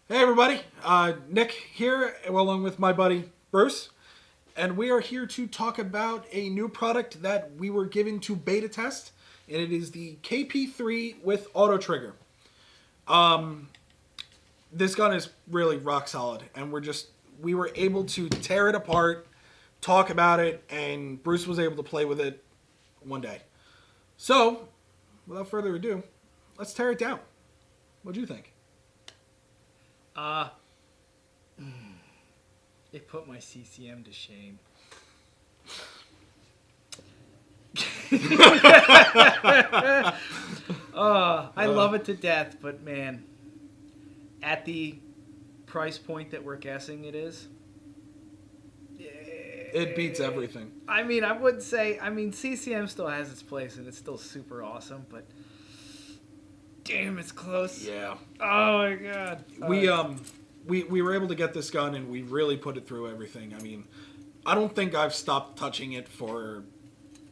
Hey everybody, Nick here, along with my buddy Bruce, and we are here to talk about a new product that we were given to beta test, and it is the KP3 with auto trigger. This gun is really rock solid, and we were able to tear it apart, talk about it, and Bruce was able to play with it one day. So, without further ado, let's tear it down. What do you think? It put my CCM to shame. I love it to death, but man, at the price point that we're guessing it is, It beats everything. I mean, I would say, CCM still has its place and it's still super awesome, but damn, it's close. Yeah. Oh my god. We were able to get this gun and we really put it through everything. I mean, I don't think I've stopped touching it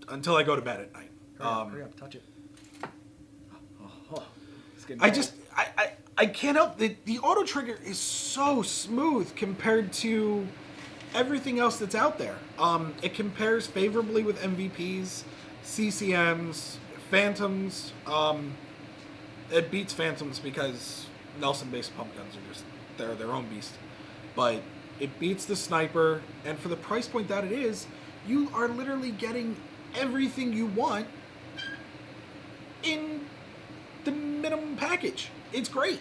until I go to bed at night. Hurry up, touch it. It's getting I can't help the auto trigger is so smooth compared to everything else that's out there. It compares favorably with MVPs, CCMs, Phantoms. It beats Phantoms because Nelson-based pump guns are they're their own beast. But it beats the sniper, and for the price point that it is, you are literally getting everything you want in the minimum package. It's great.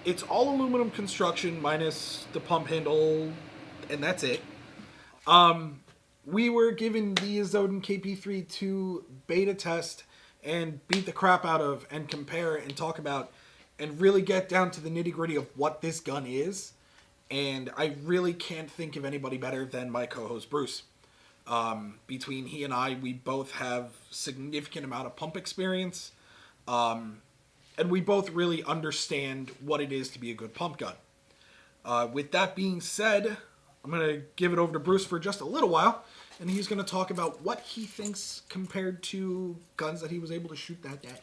It's all aluminum construction minus the pump handle, and that's it. We were given the Azodin KP3 to beta test and beat the crap out of and compare and talk about and really get down to the nitty-gritty of what this gun is. And I really can't think of anybody better than my co-host Bruce. Between he and I, we both have significant amount of pump experience. And we both really understand what it is to be a good pump gun. With that being said, I'm going to give it over to Bruce for just a little while, and he's going to talk about what he thinks compared to guns that he was able to shoot that day.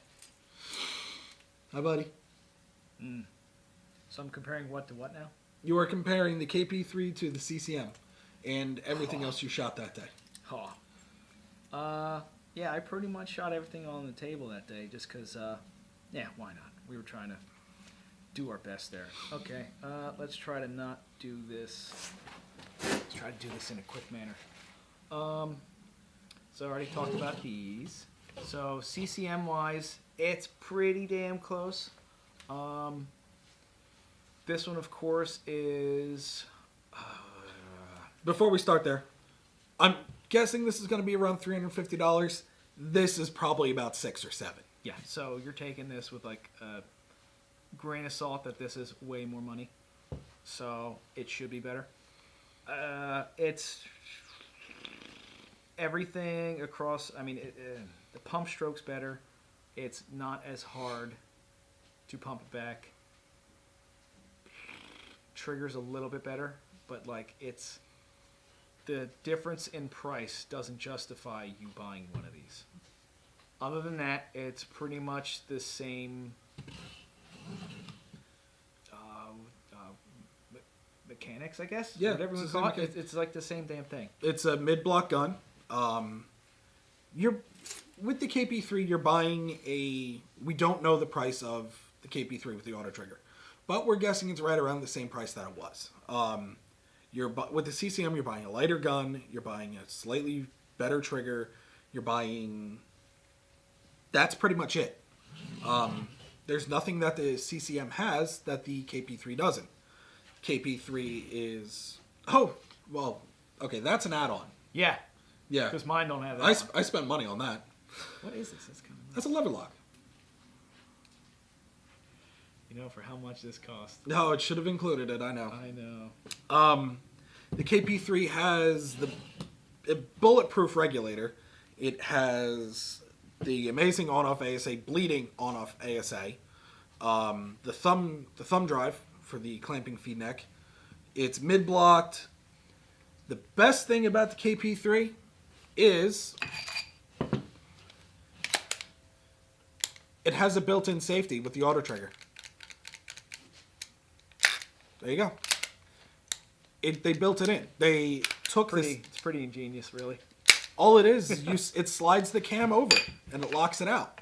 Hi, buddy. So I'm comparing what to what now? You are comparing the KP3 to the CCM and everything else you shot that day. Yeah, I pretty much shot everything on the table that day just because, yeah, why not? We were trying to do our best there. Okay, let's try to not do this. Let's try to do this in a quick manner. So I already talked about these. So CCM-wise, it's pretty damn close. This one, of course, is... Before we start there, I'm guessing this is going to be around $350. This is probably about $6 or $7. Yeah, so you're taking this with like a grain of salt that this is way more money. So it should be better. It's everything across, the pump stroke's better. It's not as hard to pump it back. Trigger's a little bit better, but like it's the difference in price doesn't justify you buying one of these. Other than that, it's pretty much the same mechanics, I guess. Yeah, whatever you call it. It's like the same damn thing. It's a mid-block gun. You're with the KP3. You're buying a. We don't know the price of the KP3 with the auto trigger, but we're guessing it's right around the same price that it was. With the CCM, you're buying a lighter gun. You're buying a slightly better trigger. You're buying. That's pretty much it. There's nothing that the CCM has that the KP3 doesn't. KP3 is... Oh, well, okay, that's an add-on. Yeah. Yeah. Because mine don't have that. I spent money on that. What is this? That's a lever lock. You know, for how much this cost. No, it should have included it, I know. I know. The KP3 has a bulletproof regulator. It has the amazing on-off ASA, bleeding on-off ASA. The thumb drive for the clamping feed neck. It's mid-blocked. The best thing about the KP3 is it has a built-in safety with the auto trigger. There you go. They built it in. They took this. It's pretty ingenious, really. All it is it slides the cam over and it locks it out.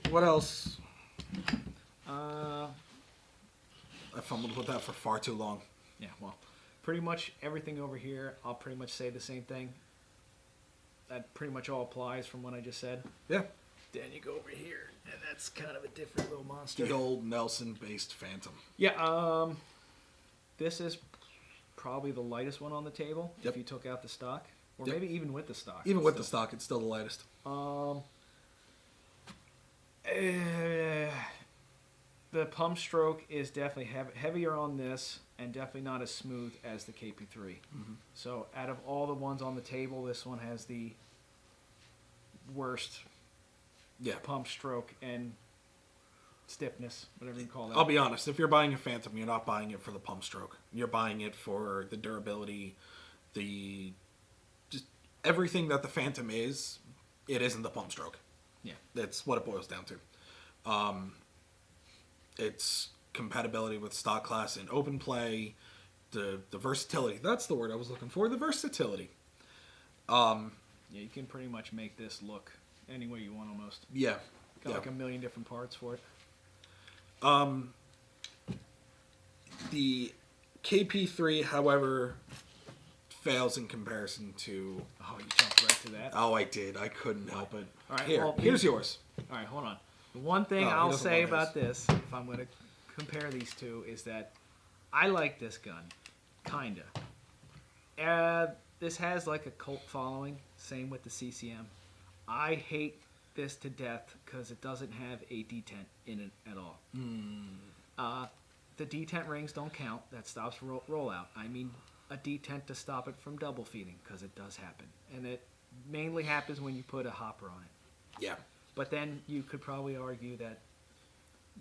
What else? I fumbled with that for far too long. Yeah, well, pretty much everything over here, I'll pretty much say the same thing. That pretty much all applies from what I just said. Yeah. Then you go over here, and that's kind of a different little monster. The old Nelson-based Phantom. Yeah, this is probably the lightest one on the table. Yep. If you took out the stock. Or Yep. maybe even with the stock. Even with the stock, it's still the lightest. The pump stroke is definitely heavier on this and definitely not as smooth as the KP3. Mm-hmm. So out of all the ones on the table, this one has the worst pump stroke and stiffness, whatever you call that. I'll be honest, if you're buying a Phantom, you're not buying it for the pump stroke. You're buying it for the durability, just everything that the Phantom is, it isn't the pump stroke. Yeah. That's what it boils down to. It's compatibility with stock class and open play, the versatility. That's the word I was looking for, the versatility. Yeah, you can pretty much make this look any way you want almost. Yeah. Got like a million different parts for it. The KP3, however, fails in comparison to... Oh, you jumped right to that? Oh, I did. I couldn't help it. All right, Here, well, here's yours. All right, hold on. The one thing Oh, he I'll doesn't say want about this, if I'm going to compare these two, is that I like this gun. Kinda. This has like a cult following. Same with the CCM. I hate this to death because it doesn't have a detent in it at all. The detent rings don't count. That stops rollout. I mean a detent to stop it from double feeding because it does happen. And it mainly happens when you put a hopper on it. Yeah. But then you could probably argue that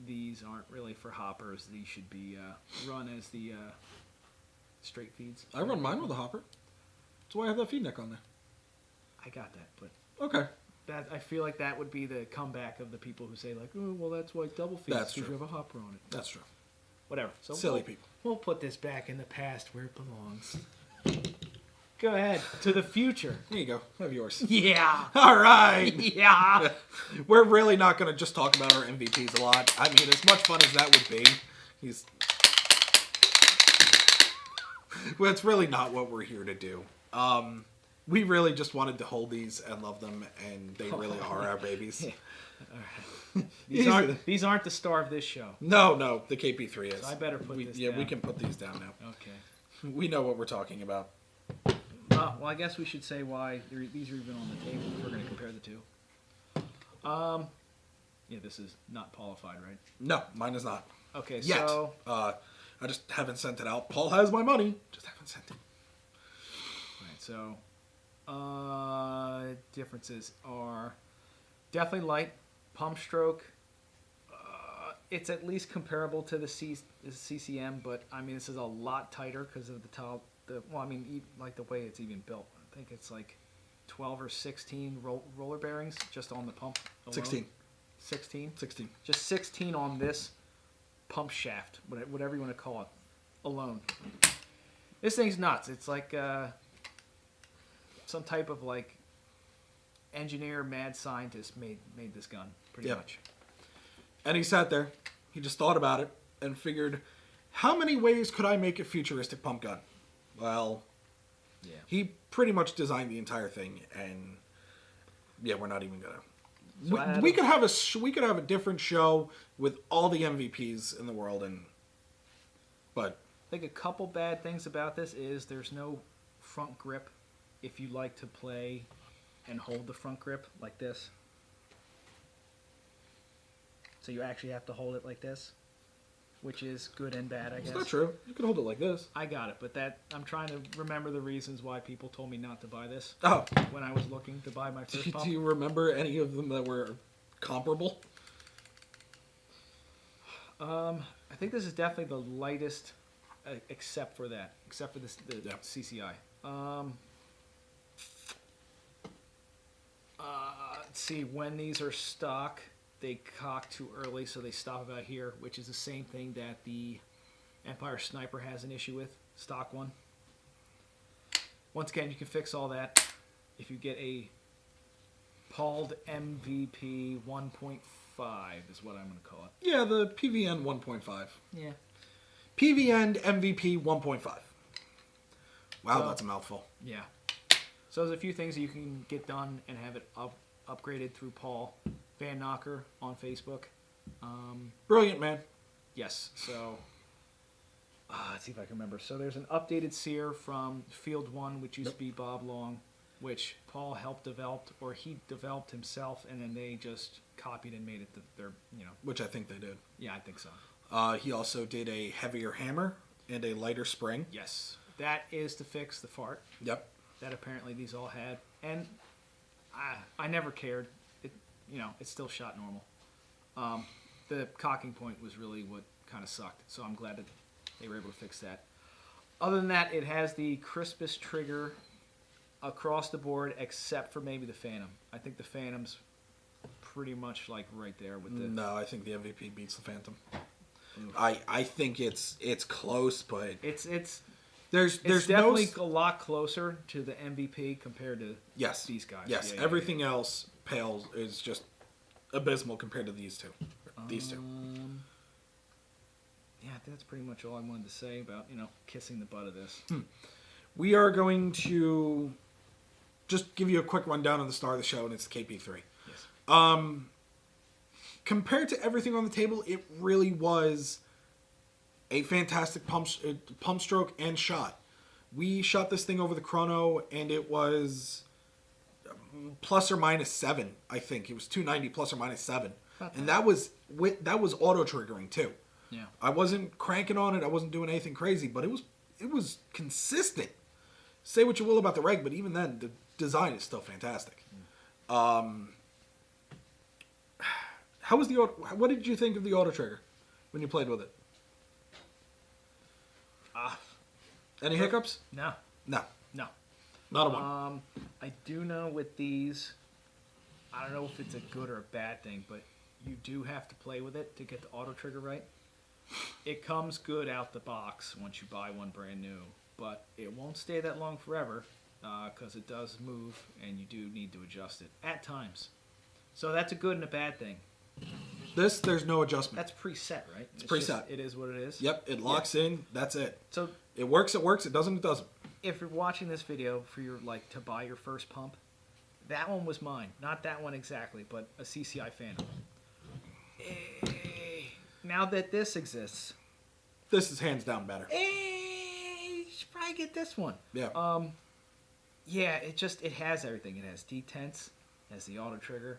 these aren't really for hoppers. These should be run as the straight feeds. I run mine with a hopper. That's why I have that feed neck on there. I got that, but Okay. that I feel like that would be the comeback of the people who say like, oh, well, that's why it's double feeds. That's because true. you have a hopper on it. That's true. Whatever. So Silly people. We'll put this back in the past where it belongs. Go ahead. To the future. Here you go. Have yours. Yeah. All right. Yeah. We're really not going to just talk about our MVPs a lot. I mean, as much fun as that would be, well, it's really not what we're here to do. We really just wanted to hold these and love them, and they really are our babies. Yeah. All right. These aren't the star of this show. No, the KP3 is. So I better put this Yeah, down. we can put these down now. Okay. We know what we're talking about. Well, I guess we should say why these are even on the table if we're going to compare the two. Yeah, this is not qualified, right? No, mine is not. Okay, Yet. so... I just haven't sent it out. Paul has my money. Just haven't sent it. Right, so... differences are definitely light. Pump stroke. It's at least comparable to the CCM, but I mean this is a lot tighter because of the top. Well, I mean, like the way it's even built. I think it's like 12 or 16 roller bearings just on the pump alone. 16. 16? 16. Just 16 on this pump shaft, whatever you want to call it, alone. This thing's nuts. It's like some type of like engineer, mad scientist made this gun, pretty much. And he sat there. He just thought about it and figured, how many ways could I make a futuristic pump gun? Well, yeah. He pretty much designed the entire thing, and yeah, we're not even gonna. So we could have a different show with all the MVPs in the world, but I think a couple bad things about this is there's no front grip if you like to play and hold the front grip like this. So you actually have to hold it like this, which is good and bad, I guess. it's not true. You could hold it like this. I got it, but I'm trying to remember the reasons why people told me not to buy this Oh, when I was looking to buy my first pump. do you remember any of them that were comparable? I think this is definitely the lightest, except for the CCI. Let's see, when these are stock, they cock too early, so they stop about here, which is the same thing that the Empire Sniper has an issue with, stock one. Once again, you can fix all that if you get a Pauled MVP 1.5 is what I'm going to call it. Yeah, the PVN 1.5. Yeah. PVN MVP 1.5. Wow, So- that's a mouthful. Yeah. So there's a few things that you can get done and have it upgraded through Paul Van Knocker on Facebook. Brilliant, man. Yes. So let's see if I can remember. So there's an updated sear from Field 1, which used to be Bob Long, which Paul helped develop, or he developed himself, and then they just copied and made it their, Which I think they did. Yeah, I think so. He also did a heavier hammer and a lighter spring. Yes. That is to fix the fart. Yep. That apparently these all had, and I never cared. It still shot normal. The cocking point was really what kind of sucked, so I'm glad that they were able to fix that. Other than that, it has the crispest trigger across the board, except for maybe the Phantom. I think the Phantom's pretty much like right there with the. No, I think the MVP beats the Phantom. I think it's close, but It's there's definitely no a lot closer to the MVP compared to these guys. Yes, Yeah, everything else pales is just abysmal compared to these two. These two. Yeah, I think that's pretty much all I wanted to say about kissing the butt of this. We are going to just give you a quick rundown of the star of the show, and it's the KP3. Yes. Compared to everything on the table, it really was a fantastic pump stroke and shot. We shot this thing over the chrono, and it was plus or minus 7. I think it was 290 plus or minus 7, and that was auto triggering too. Yeah. I wasn't cranking on it. I wasn't doing anything crazy, but it was consistent. Say what you will about the reg, but even then, the design is still fantastic. How was what did you think of the auto trigger when you played with it? Any hiccups? No. No, No. not a one. I do know with these, I don't know if it's a good or a bad thing, but you do have to play with it to get the auto trigger right. It comes good out the box once you buy one brand new, but it won't stay that long forever because it does move and you do need to adjust it at times. So that's a good and a bad thing. There's no adjustment. That's preset, right? It's preset. It is what it is. Yep, it locks in. That's it. So It works. It works. It doesn't. It doesn't. if you're watching this video for your to buy your first pump, that one was mine. Not that one exactly, but a CCI Phantom. Now that this exists, This is hands down better. you should probably get this one. Yeah. Yeah, it has everything. It has detents, it has the auto trigger.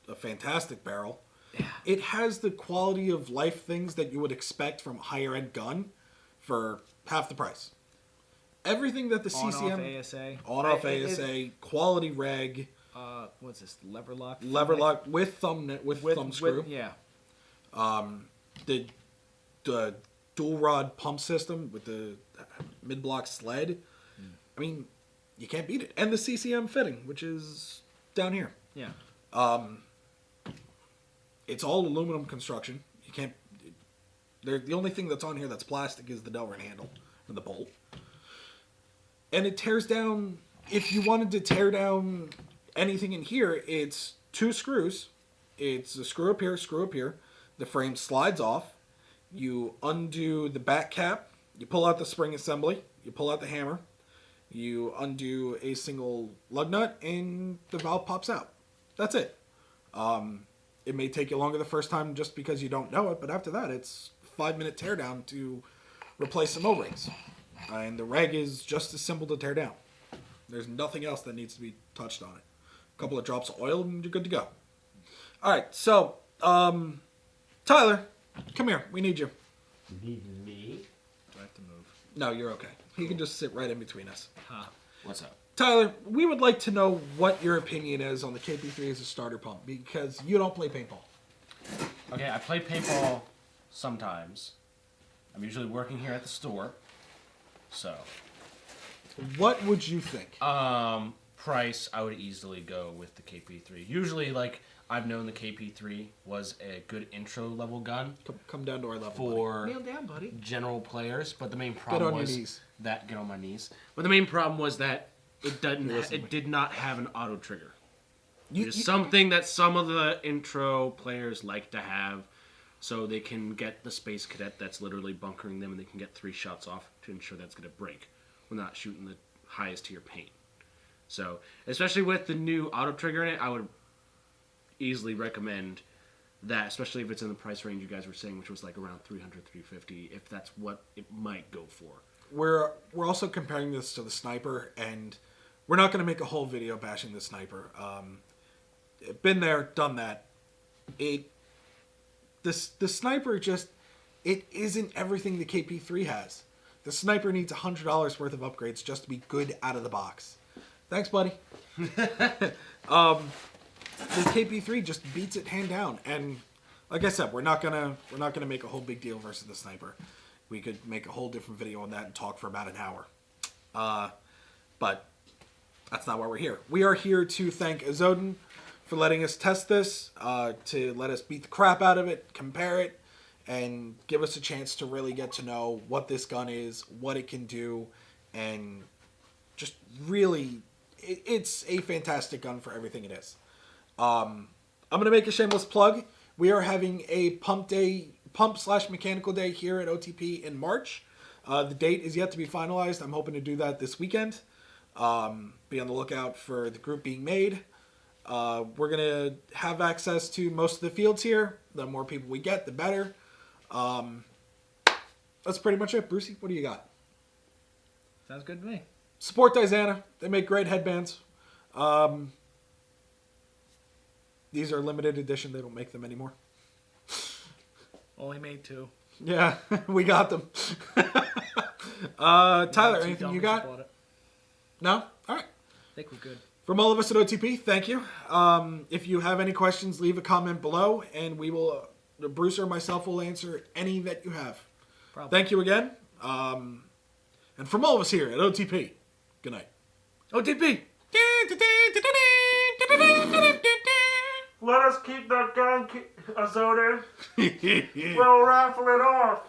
A fantastic barrel. Yeah. It has the quality of life things that you would expect from a higher end gun for half the price. Everything that the CCM On-off ASA. off ASA, quality reg, What's this? Lever lock? with thumb screw. Yeah. The dual rod pump system with the mid block sled. I mean, you can't beat it. And the CCM fitting, which is down here. Yeah. It's all aluminum construction. You can't. The only thing that's on here that's plastic is the Delrin handle and the bolt. And it tears down. If you wanted to tear down anything in here, it's 2 screws. It's a screw up here, screw up here. The frame slides off. You undo the back cap. You pull out the spring assembly. You pull out the hammer. You undo a single lug nut, and the valve pops out. That's it. It may take you longer the first time just because you don't know it, but after that, it's 5-minute teardown to replace some O-rings. And the reg is just as simple to tear down. There's nothing else that needs to be touched on it. A couple of drops of oil, and you're good to go. All right, so, Tyler, come here. We need you. Need me? Do I have to move? No, you're okay. He can just sit right in between us. What's up? Tyler, we would like to know what your opinion is on the KP3 as a starter pump, because you don't play paintball. Okay, I play paintball sometimes. I'm usually working here at the store. So, What would you think? price, I would easily go with the KP3. Usually, like, I've known the KP3 was a good intro level gun Come down to our level. for Kneel down, buddy. general players, but the main Get problem on your was knees. that get on my knees. But the main problem was that it doesn't. Listen to me. It did not have an auto trigger. You- It's you- something that some of the intro players like to have, so they can get the Space Cadet that's literally bunkering them, and they can get 3 shots off to ensure that's going to break. We're not shooting the highest tier paint. So, especially with the new auto trigger in it, I would easily recommend that, especially if it's in the price range you guys were saying, which was like around 300, 350, if that's what it might go for. We're also comparing this to the sniper, and we're not going to make a whole video bashing the sniper. Been there, done that. The sniper just, it isn't everything the KP3 has. The sniper needs $100 worth of upgrades just to be good out of the box. Thanks, buddy. The KP3 just beats it hand down, and like I said, we're not gonna make a whole big deal versus the sniper. We could make a whole different video on that and talk for about an hour. But that's not why we're here. We are here to thank Azodin for letting us test this, to let us beat the crap out of it, compare it, and give us a chance to really get to know what this gun is, what it can do, and just really, it's a fantastic gun for everything it is. I'm going to make a shameless plug. We are having a pump/mechanical day here at OTP in March. The date is yet to be finalized. I'm hoping to do that this weekend. Be on the lookout for the group being made. We're going to have access to most of the fields here. The more people we get, the better. That's pretty much it. Brucey, what do you got? Sounds good to me. Support Dizana. They make great headbands. These are limited edition. They don't make them anymore. Only made 2. Yeah, we got them. Tyler, Two anything you dummies got? bought it. No? All right. I think we're good. From all of us at OTP, thank you. If you have any questions, leave a comment below, and we will, Bruce or myself will answer any that you have. Probably. Thank you again. And from all of us here at OTP, good night. OTP! Let us keep that gun, Azodin. We'll raffle it off.